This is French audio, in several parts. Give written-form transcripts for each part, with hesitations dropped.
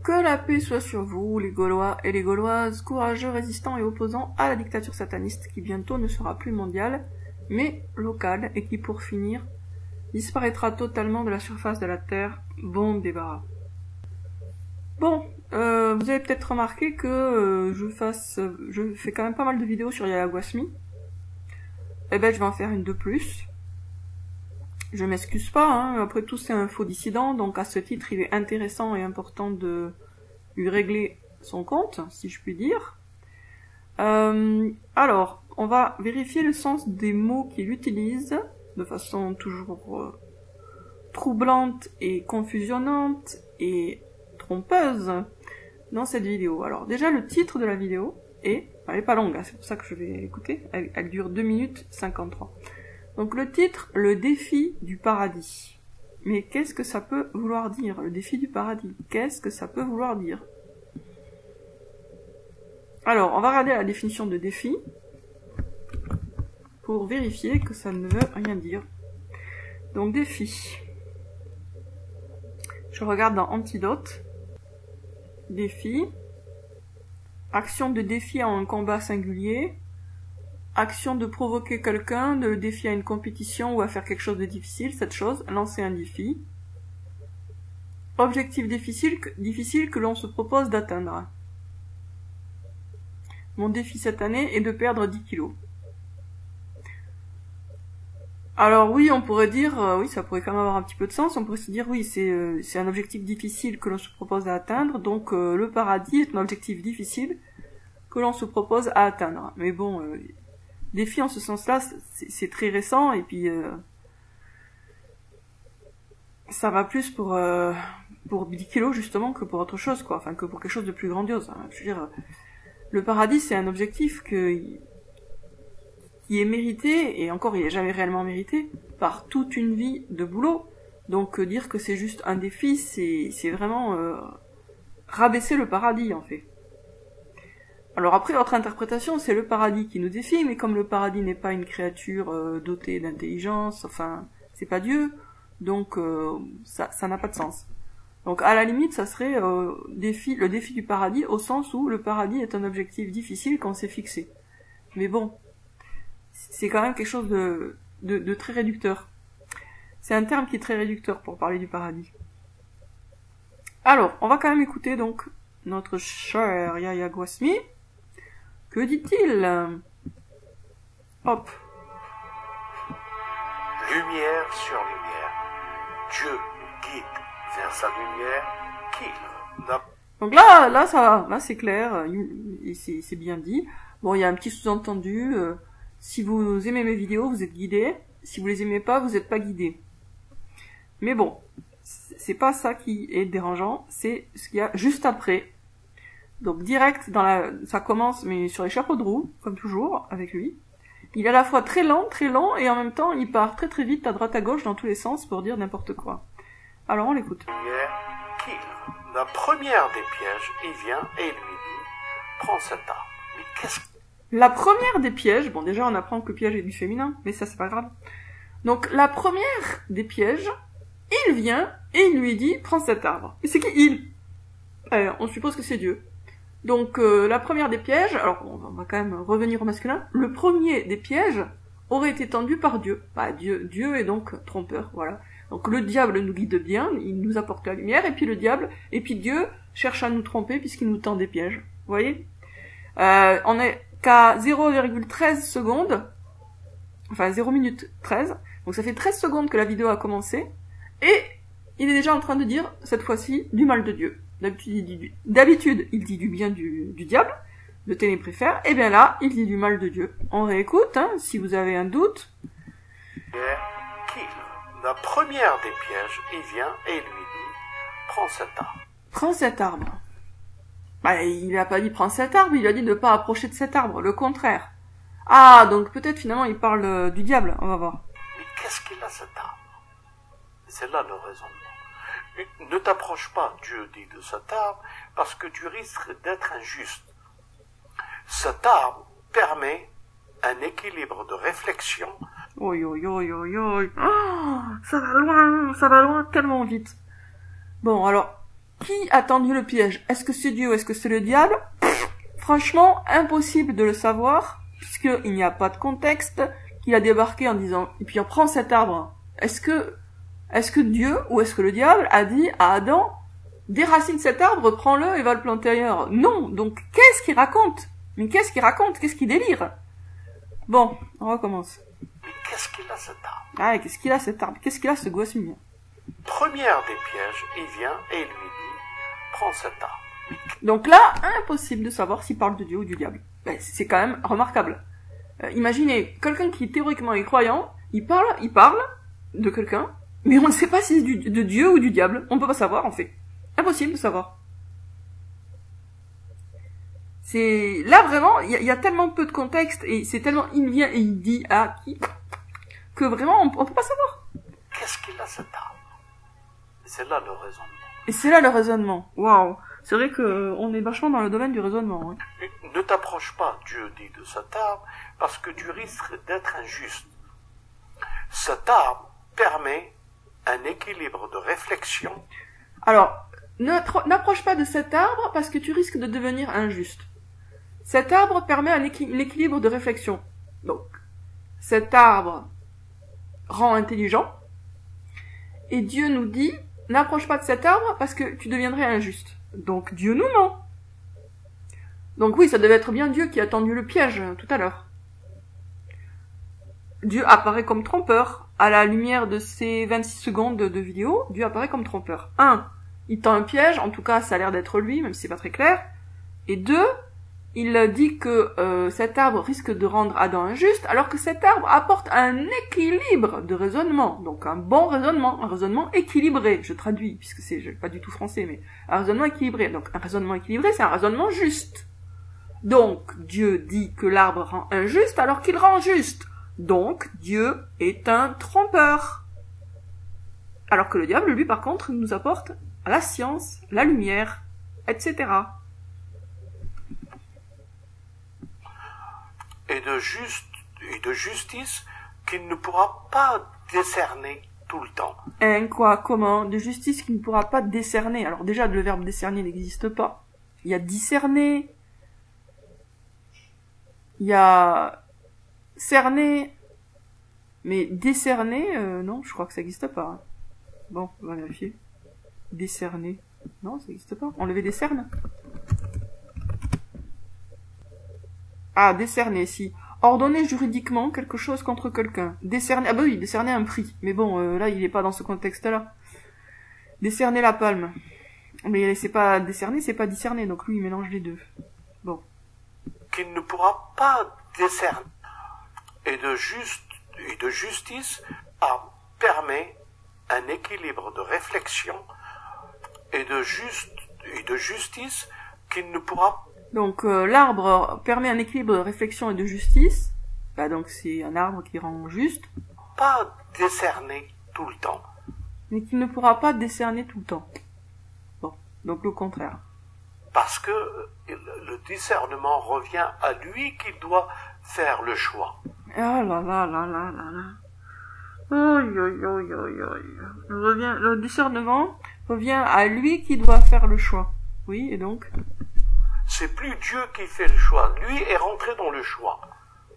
Que la paix soit sur vous, les Gaulois et les Gauloises, courageux, résistants et opposants à la dictature sataniste qui bientôt ne sera plus mondiale, mais locale, et qui pour finir, disparaîtra totalement de la surface de la Terre. Bon débarras. Bon, vous avez peut-être remarqué que je fais quand même pas mal de vidéos sur Yaya Guasmi. Eh ben, je vais en faire une de plus. Je m'excuse pas, hein. Après tout c'est un faux dissident, donc à ce titre il est intéressant et important de lui régler son compte, si je puis dire. Alors, on va vérifier le sens des mots qu'il utilise, de façon toujours troublante et confusionnante et trompeuse, dans cette vidéo. Alors déjà le titre de la vidéo est, elle est pas longue, hein, c'est pour ça que je vais l'écouter, elle dure 2 minutes 53. Donc le titre, le défi du paradis. Mais qu'est-ce que ça peut vouloir dire, le défi du paradis? Qu'est-ce que ça peut vouloir dire? Alors, on va regarder la définition de défi, pour vérifier que ça ne veut rien dire. Donc défi. Je regarde dans Antidote. Défi. Action de défi à un combat singulier. Action de provoquer quelqu'un, de le défier à une compétition ou à faire quelque chose de difficile, cette chose, lancer un défi. Objectif difficile que l'on se propose d'atteindre. Mon défi cette année est de perdre 10 kilos. Alors oui, on pourrait dire, oui, ça pourrait quand même avoir un petit peu de sens, on pourrait se dire, oui, c'est un objectif difficile que l'on se propose à atteindre, donc le paradis est un objectif difficile que l'on se propose à atteindre. Mais bon, défi en ce sens-là, c'est très récent, et puis ça va plus pour 10 kilos justement que pour autre chose, quoi, enfin que pour quelque chose de plus grandiose. Hein. Je veux dire, le paradis c'est un objectif qui est mérité, et encore il est jamais réellement mérité, par toute une vie de boulot. Donc dire que c'est juste un défi, c'est vraiment rabaisser le paradis en fait. Alors après, votre interprétation, c'est le paradis qui nous défie, mais comme le paradis n'est pas une créature dotée d'intelligence, enfin, c'est pas Dieu, donc ça n'a pas de sens. Donc à la limite, ça serait le défi du paradis, au sens où le paradis est un objectif difficile qu'on s'est fixé. Mais bon, c'est quand même quelque chose de très réducteur. C'est un terme qui est très réducteur pour parler du paradis. Alors, on va quand même écouter donc notre cher Yaya Guasmi. Que dit-il? Hop. Lumière sur lumière. Dieu nous guide vers sa lumière qu'il n'a. Donc là ça va, là c'est clair, c'est bien dit. Bon, il y a un petit sous-entendu, si vous aimez mes vidéos, vous êtes guidés. Si vous les aimez pas, vous n'êtes pas guidés. Mais bon, c'est pas ça qui est dérangeant, c'est ce qu'il y a juste après. Donc direct ça commence mais sur les chapeaux de roue, comme toujours, avec lui. Il est à la fois très lent, et en même temps il part très très vite à droite à gauche dans tous les sens pour dire n'importe quoi. Alors on l'écoute. La première des pièges, il vient et lui dit, prends cet arbre. Mais qu'est-ce que... La première des pièges, bon déjà on apprend que piège est du féminin, mais ça c'est pas grave. Donc la première des pièges, il vient et il lui dit, prends cet arbre. Et c'est qui il? On suppose que c'est Dieu. Donc la première des pièges, alors on va quand même revenir au masculin, le premier des pièges aurait été tendu par Dieu. Bah, Dieu est donc trompeur, voilà. Donc le diable nous guide bien, il nous apporte la lumière, et puis Dieu cherche à nous tromper puisqu'il nous tend des pièges. Vous voyez? On est qu'à 0,13 secondes, enfin 0 minute 13, donc ça fait 13 secondes que la vidéo a commencé, et il est déjà en train de dire, cette fois-ci, du mal de Dieu. D'habitude, il dit du bien du diable, de Ténébrifère, et bien là, il dit du mal de Dieu. On réécoute, hein, si vous avez un doute. La première des pièges, il vient et lui dit, prends cet arbre. Prends cet arbre. Bah, il a pas dit prends cet arbre, il a dit de pas approcher de cet arbre, le contraire. Ah, donc peut-être finalement il parle du diable, on va voir. Mais qu'est-ce qu'il a cet arbre? C'est là le raisonnement. Ne t'approche pas, Dieu dit, de cet arbre, parce que tu risques d'être injuste. Cet arbre permet un équilibre de réflexion. Oh, ça va loin, tellement vite. Bon, alors, qui a tendu le piège? Est-ce que c'est Dieu ou est-ce que c'est le diable? Franchement, impossible de le savoir, puisqu'il n'y a pas de contexte, qu'il a débarqué en disant, et puis on prend cet arbre. Est-ce que Dieu ou est-ce que le diable a dit à Adam, déracine cet arbre, prends-le et va le planter ailleurs? Non, donc qu'est-ce qu'il raconte? Mais qu'est-ce qu'il raconte? Qu'est-ce qu'il délire? Bon, on recommence. Mais qu'est-ce qu'il a cet arbre? Ah, qu'est-ce qu'il a cet arbre? Qu'est-ce qu'il a ce gosse mignon? Première des pièges, il vient et il lui dit, prends cet arbre. Donc là, impossible de savoir s'il parle de Dieu ou du diable. Ben, c'est quand même remarquable. Imaginez, quelqu'un qui théoriquement est croyant, il parle de quelqu'un, mais on ne sait pas si c'est de Dieu ou du diable. On ne peut pas savoir, en fait. Impossible de savoir. C'est, là vraiment, il y a tellement peu de contexte, et c'est tellement, il vient et il dit à qui, que vraiment, on peut pas savoir. Qu'est-ce qu'il a cet arbre? Et c'est là le raisonnement. Et c'est là le raisonnement. Waouh. C'est vrai que on est vachement dans le domaine du raisonnement. Hein. Ne t'approche pas, Dieu dit, de cet arbre, parce que tu risques d'être injuste. Cet arbre permet un équilibre de réflexion. Alors, n'approche pas de cet arbre parce que tu risques de devenir injuste. Cet arbre permet un équilibre de réflexion. Donc, cet arbre rend intelligent. Et Dieu nous dit, n'approche pas de cet arbre parce que tu deviendrais injuste. Donc Dieu nous ment. Donc oui, ça devait être bien Dieu qui a tendu le piège tout à l'heure. Dieu apparaît comme trompeur. À la lumière de ces 26 secondes de vidéo, Dieu apparaît comme trompeur. 1. Il tend un piège, en tout cas ça a l'air d'être lui, même si c'est pas très clair. Et 2. Il dit que cet arbre risque de rendre Adam injuste, alors que cet arbre apporte un équilibre de raisonnement, donc un bon raisonnement, un raisonnement équilibré, je traduis, puisque c'est pas du tout français, mais un raisonnement équilibré. Donc un raisonnement équilibré, c'est un raisonnement juste. Donc Dieu dit que l'arbre rend injuste, alors qu'il rend juste. Donc Dieu est un trompeur. Alors que le diable, lui, par contre, nous apporte la science, la lumière, etc. Et de justice qu'il ne pourra pas décerner tout le temps. Comment? De justice qu'il ne pourra pas décerner. Alors déjà, le verbe décerner n'existe pas. Il y a discerner. Il y a cerner. Mais décerner, non, je crois que ça n'existe pas. Hein. Bon, on va vérifier. Décerner. Non, ça n'existe pas. Enlever des cernes. Ah, décerner, si. Ordonner juridiquement quelque chose contre quelqu'un. Décerner, ah bah oui, décerner un prix. Mais bon, là, il est pas dans ce contexte-là. Décerner la palme. Mais c'est pas décerner, c'est pas discerner, donc lui, il mélange les deux. Bon. Qu'il ne pourra pas décerner. Et de justice permet un équilibre de réflexion. Et de justice qu'il ne pourra pas. Donc l'arbre permet un équilibre de réflexion et de justice. Bah donc c'est un arbre qui rend juste. Pas décerner tout le temps. Mais qui ne pourra pas décerner tout le temps. Bon, donc le contraire. Parce que le discernement revient à lui qui doit faire le choix. Ah là là là là là là. Le discernement revient à lui qui doit faire le choix. Oui, et donc c'est plus Dieu qui fait le choix. Lui est rentré dans le choix.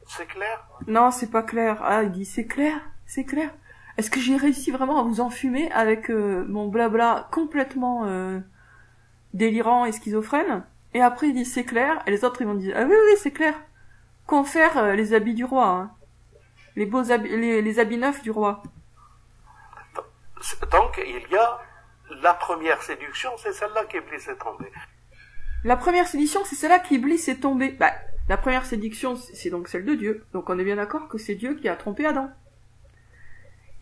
C'est clair? Non, c'est pas clair. Ah, il dit c'est clair, c'est clair. Est-ce que j'ai réussi vraiment à vous enfumer avec mon blabla complètement délirant et schizophrène? Et après il dit c'est clair, et les autres ils vont dire ah oui oui c'est clair. Confère les habits du roi, hein. Les beaux habits, les habits neufs du roi. Donc il y a la première séduction, c'est celle-là qu'Iblis est tombé. La première séduction, c'est celle-là qu'Iblis est tombé. Bah, la première séduction, c'est donc celle de Dieu. Donc on est bien d'accord que c'est Dieu qui a trompé Adam.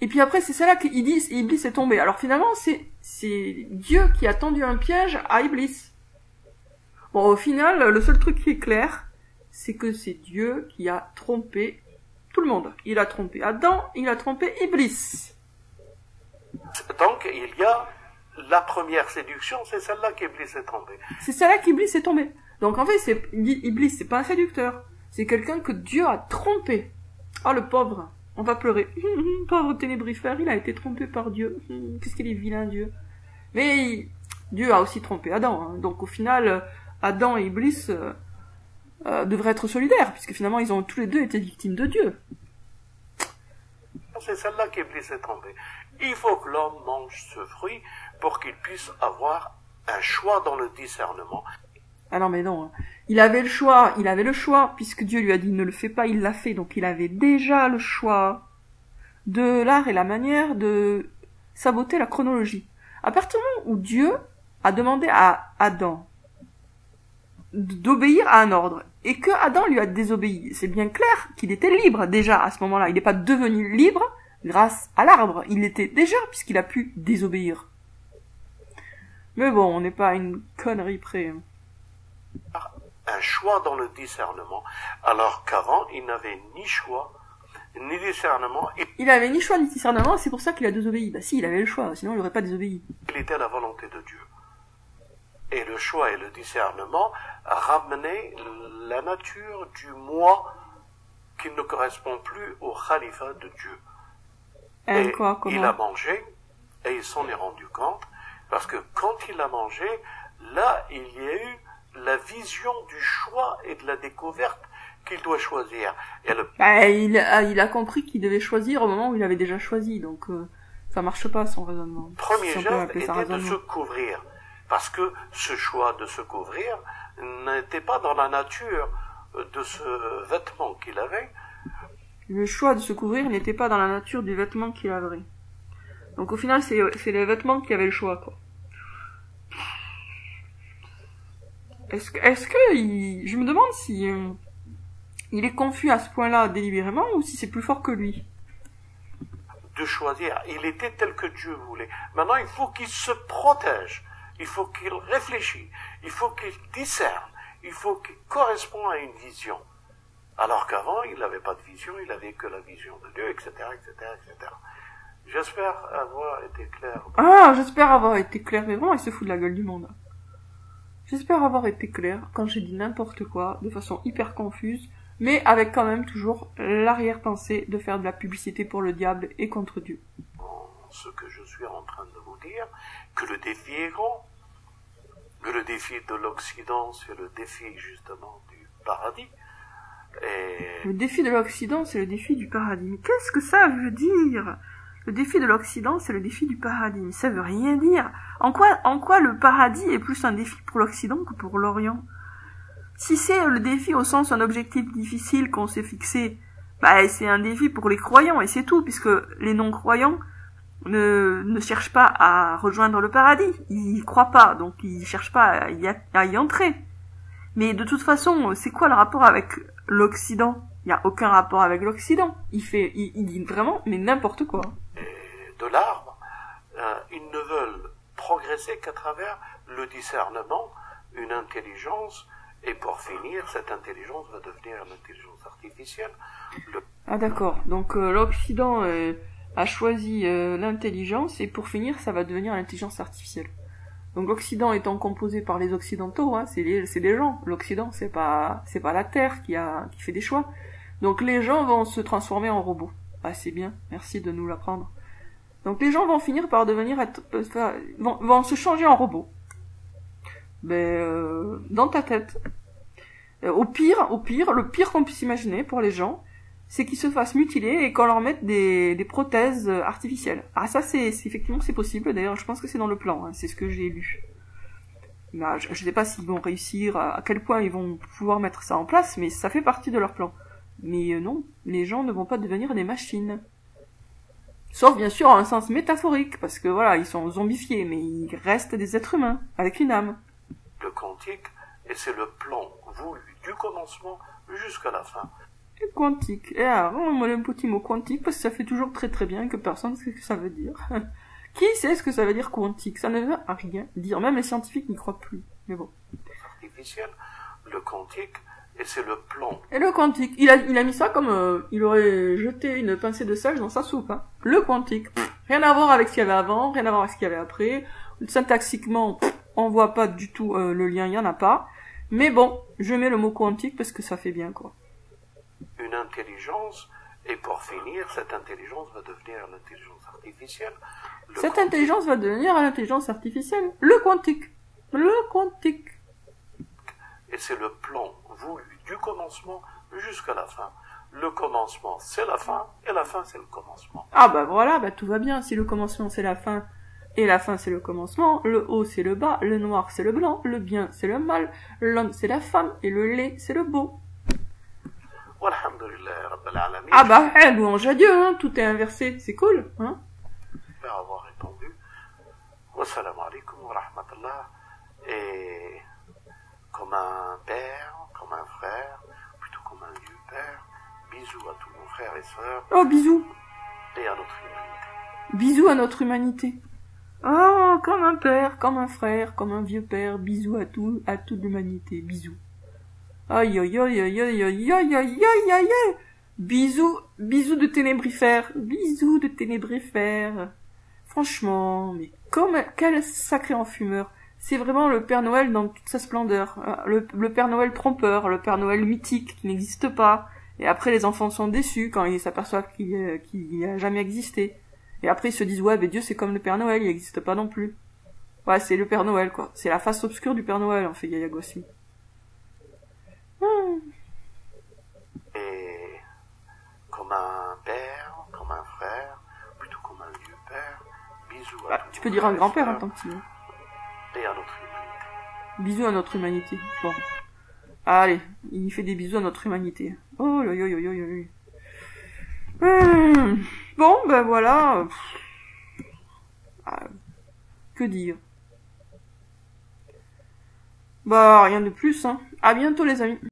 Et puis après, c'est celle-là qu'Iblis est tombé. Alors finalement, c'est Dieu qui a tendu un piège à Iblis. Bon, au final, le seul truc qui est clair, c'est que c'est Dieu qui a trompé tout le monde. Il a trompé Adam, il a trompé Iblis. Donc il y a la première séduction, c'est celle-là qu'Iblis est tombé. C'est celle-là qu'Iblis est tombé. Donc en fait, Iblis, c'est pas un séducteur. C'est quelqu'un que Dieu a trompé. Oh le pauvre, on va pleurer. Pauvre ténébrifère, il a été trompé par Dieu. Qu'est-ce qu'il est vilain Dieu. Mais Dieu a aussi trompé Adam. Hein. Donc au final, Adam et Iblis devraient être solidaires, puisque finalement ils ont tous les deux été victimes de Dieu. C'est celle-là qu'Iblis est trompé. Il faut que l'homme mange ce fruit pour qu'il puisse avoir un choix dans le discernement. Ah non mais non, hein. Il avait le choix, puisque Dieu lui a dit ne le fais pas, il l'a fait, donc il avait déjà le choix de l'art et la manière de saboter la chronologie. À partir du moment où Dieu a demandé à Adam d'obéir à un ordre, et que Adam lui a désobéi, c'est bien clair qu'il était libre déjà à ce moment-là. Il n'est pas devenu libre grâce à l'arbre, il l'était déjà puisqu'il a pu désobéir. Mais bon, on n'est pas à une connerie près. Un choix dans le discernement, alors qu'avant, il n'avait ni choix, ni discernement. Il avait ni choix ni discernement, c'est pour ça qu'il a désobéi. Bah si, il avait le choix, sinon il n'aurait pas désobéi. Il était à la volonté de Dieu. Et le choix et le discernement ramenaient la nature du moi qui ne correspond plus au khalifa de Dieu. Et il a mangé, et il s'en est rendu compte, parce que quand il a mangé, là, il y a eu la vision du choix et de la découverte qu'il doit choisir. Et il a compris qu'il devait choisir au moment où il avait déjà choisi, donc ça marche pas son raisonnement. Le premier geste était de se couvrir, parce que ce choix de se couvrir n'était pas dans la nature de ce vêtement qu'il avait. Le choix de se couvrir n'était pas dans la nature du vêtement qu'il avait. Donc au final, c'est les vêtements qui avaient le choix, quoi. Est-ce que je me demande si il est confus à ce point-là délibérément ou si c'est plus fort que lui. De choisir, il était tel que Dieu voulait. Maintenant, il faut qu'il se protège, il faut qu'il réfléchisse, il faut qu'il discerne, il faut qu'il corresponde à une vision. Alors qu'avant, il n'avait pas de vision, il n'avait que la vision de Dieu, etc., etc., etc. J'espère avoir été clair. Ah, j'espère avoir été clair, mais vraiment, il se fout de la gueule du monde. J'espère avoir été clair quand j'ai dit n'importe quoi, de façon hyper confuse, mais avec quand même toujours l'arrière-pensée de faire de la publicité pour le diable et contre Dieu. Ce que je suis en train de vous dire, que le défi est grand, que le défi de l'Occident, c'est le défi justement du paradis. Et... Le défi de l'Occident, c'est le défi du paradis. Mais qu'est-ce que ça veut dire ? Le défi de l'Occident, c'est le défi du paradis. Mais ça veut rien dire. En quoi le paradis est plus un défi pour l'Occident que pour l'Orient ? Si c'est le défi au sens un objectif difficile qu'on s'est fixé, bah c'est un défi pour les croyants et c'est tout, puisque les non-croyants ne cherchent pas à rejoindre le paradis. Ils y croient pas, donc ils cherchent pas à y entrer. Mais de toute façon, c'est quoi le rapport avec l'Occident ? Il y a aucun rapport avec l'Occident. Il dit vraiment, mais n'importe quoi. De l'arbre, ils ne veulent progresser qu'à travers le discernement, une intelligence, et pour finir, cette intelligence va devenir une intelligence artificielle. Ah d'accord, donc l'Occident a choisi l'intelligence, et pour finir, ça va devenir l'intelligence artificielle. Donc l'Occident étant composé par les Occidentaux, hein, c'est les gens. L'Occident, c'est pas la Terre qui fait des choix. Donc les gens vont se transformer en robots. Ah c'est bien, merci de nous l'apprendre. Donc les gens vont finir par vont se changer en robots. Dans ta tête. Au pire, le pire qu'on puisse imaginer pour les gens, c'est qu'ils se fassent mutiler et qu'on leur mette des prothèses artificielles. Ah ça effectivement c'est possible, d'ailleurs je pense que c'est dans le plan, hein, c'est ce que j'ai lu. Bah, je sais pas s'ils vont réussir, à quel point ils vont pouvoir mettre ça en place, mais ça fait partie de leur plan. Mais non, les gens ne vont pas devenir des machines. Sauf bien sûr en un sens métaphorique, parce que voilà, ils sont zombifiés, mais ils restent des êtres humains, avec une âme. Le quantique, et c'est le plan voulu du commencement jusqu'à la fin. Et quantique. Et alors, moi le petit mot quantique, parce que ça fait toujours très très bien que personne sait ce que ça veut dire. Qui sait ce que ça veut dire quantique ? Ça ne veut rien dire. Même les scientifiques n'y croient plus. Mais bon. Artificiel, le quantique, et c'est le plan. Et le quantique, il a mis ça comme il aurait jeté une pincée de sel dans sa soupe. Hein. Le quantique, rien à voir avec ce qu'il y avait avant, rien à voir avec ce qu'il y avait après. Syntaxiquement, on voit pas du tout le lien, il y en a pas. Mais bon, je mets le mot quantique parce que ça fait bien, quoi. Une intelligence, et pour finir, cette intelligence va devenir l'intelligence artificielle. Cette intelligence va devenir l'intelligence artificielle. Le quantique. Le quantique. Et c'est le plan voulu du commencement jusqu'à la fin. Le commencement, c'est la fin, et la fin, c'est le commencement. Ah bah voilà, bah tout va bien. Si le commencement, c'est la fin, et la fin, c'est le commencement, le haut, c'est le bas, le noir, c'est le blanc, le bien, c'est le mal, l'homme, c'est la femme, et le lait, c'est le beau. Walhamdulillah, Rabbil Alamin. Ah bah, louange à Dieu, hein, tout est inversé, c'est cool, hein. J'espère avoir répondu. Wassalamu alaikum wa rahmatullah. Et comme un père, comme un frère, plutôt comme un vieux père, bisous à tous nos frères et sœurs. Oh, bisous. Et à notre humanité. Bisous à notre humanité. Oh, comme un père, comme un frère, comme un vieux père, bisous à toute l'humanité, bisous. Aïe aïe aïe aïe aïe aïe aïe aïe aïe aïe aïe. Bisous, bisous de ténébrifères, bisous de ténébrifères. Franchement, mais quel sacré enfumeur. C'est vraiment le Père Noël dans toute sa splendeur. Le Père Noël trompeur, le Père Noël mythique qui n'existe pas. Et après, les enfants sont déçus quand ils s'aperçoivent qu'il a jamais existé. Et après, ils se disent, ouais, mais Dieu, c'est comme le Père Noël, il n'existe pas non plus. Ouais, c'est le Père Noël, quoi. C'est la face obscure du Père Noël, en fait, Yaya Gossi. Et comme un père, comme un frère, plutôt comme un vieux père, bisous à tous tu peux nos dire un frères et grand-père en sœurs. tant que tu veux. Et à notre humanité. Bisous à notre humanité. Bon. Allez, il fait des bisous à notre humanité. Oh, yo yo yo yo yo yo. Bon, ben voilà. Que dire? Bah, rien de plus, hein. À bientôt, les amis.